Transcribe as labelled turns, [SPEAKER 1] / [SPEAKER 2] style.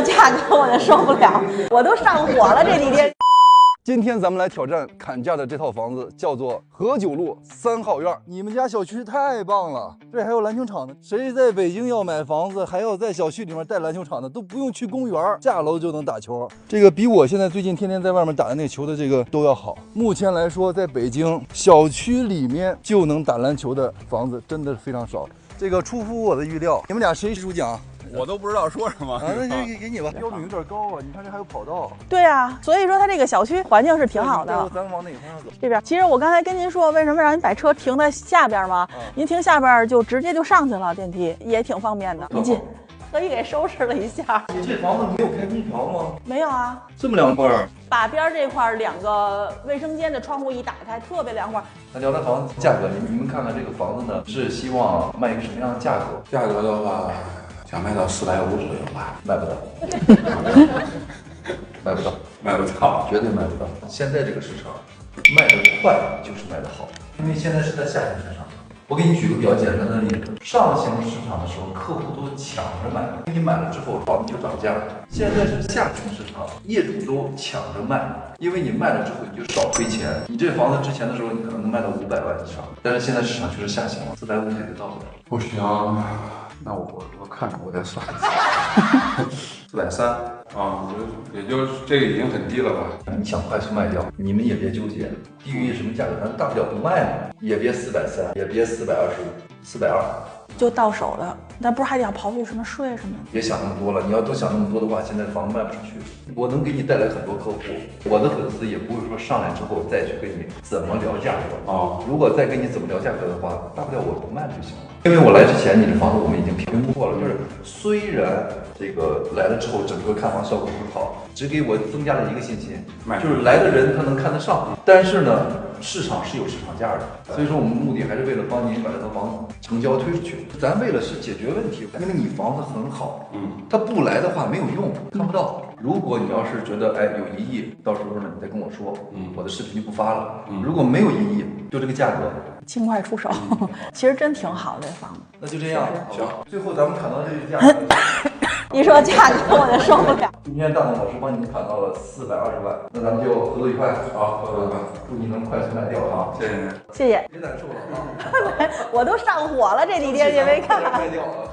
[SPEAKER 1] 价格我就受不了，我都上火了这几天。
[SPEAKER 2] 今天咱们来挑战砍价的这套房子，叫做何九路3号院。你们家小区太棒了，这还有篮球场呢。谁在北京要买房子，还要在小区里面带篮球场的，都不用去公园，下楼就能打球。这个比我现在最近天天在外面打的那个球的这个都要好。目前来说，在北京小区里面就能打篮球的房子真的非常少。这个出乎我的预料，你们俩谁主讲？
[SPEAKER 3] 我都不知道说什么
[SPEAKER 2] 啊，那就给你吧。标准有点高啊，你看这还有跑道。
[SPEAKER 1] 对啊，所以说它这个小区环境是挺好的。
[SPEAKER 2] 咱们往哪个方向走？
[SPEAKER 1] 这边，其实我刚才跟您说，为什么让您把车停在下边吗？您停下边就直接就上去了，电梯也挺方便的。您进，特意给收拾了一下。
[SPEAKER 2] 你这房子没有开空调吗？
[SPEAKER 1] 没有啊，
[SPEAKER 2] 这么凉快儿。
[SPEAKER 1] 把边这块2个卫生间的窗户一打开，特别凉快。
[SPEAKER 2] 那聊聊房子价格，你们看看这个房子呢，是希望卖一个什么样的价格？
[SPEAKER 3] 价格的话，想卖到450左右吧，
[SPEAKER 2] 卖不到，卖不到，
[SPEAKER 3] 卖不到，
[SPEAKER 2] 绝对卖不到。现在这个市场，卖得快就是卖得好，因为现在是在下行市场。我给你举个比较简单的例子，上行市场的时候，客户都抢着买，你买了之后，房子就涨价了。现在是下行市场，业主都抢着卖，因为你卖了之后你就少亏钱。你这房子之前的时候，你可能能卖到500万以上，但是现在市场就是下行了，450也就到不了。
[SPEAKER 3] 不行，那我看看我再算
[SPEAKER 2] 430
[SPEAKER 3] 啊，也就这个已经很低了吧？
[SPEAKER 2] 你想快速卖掉，你们也别纠结，低于什么价格，咱大不了不卖嘛，也别430，也别425，420。
[SPEAKER 1] 就到手的，但不是还得要刨去什么税什么的？
[SPEAKER 2] 别想那么多了，你要多想那么多的话，现在房子卖不出去。我能给你带来很多客户，我的粉丝也不会说上来之后再去跟你怎么聊价格
[SPEAKER 3] 哦。
[SPEAKER 2] 如果再跟你怎么聊价格的话，大不了我不卖就行了。因为我来之前，你的房子我们已经评估过了，就是虽然这个来了之后整个看房效果不好，只给我增加了一个信心，就是来的人他能看得上，但是呢，市场是有市场价的，所以说我们目的还是为了帮您把这套房子成交推出去。咱为了是解决问题，因为你房子很好，他不来的话没有用，看不到。如果你要是觉得有异议，到时候呢你再跟我说，我的视频就不发了。如果没有异议，就这个价格，
[SPEAKER 1] 尽快出手，其实真挺好这房子。
[SPEAKER 2] 那就这样，行。最后咱们砍到这个价格，
[SPEAKER 1] 一说价格我就受不了。
[SPEAKER 2] 今天大东老师帮你砍到了420万，那咱们就合作愉快。
[SPEAKER 3] 好，合作愉快，
[SPEAKER 2] 祝你能快速卖掉啊！
[SPEAKER 3] 谢谢您，
[SPEAKER 1] 谢谢。
[SPEAKER 2] 别难受了啊！
[SPEAKER 1] 我都上火了这几天，也没看。
[SPEAKER 2] 卖掉啊！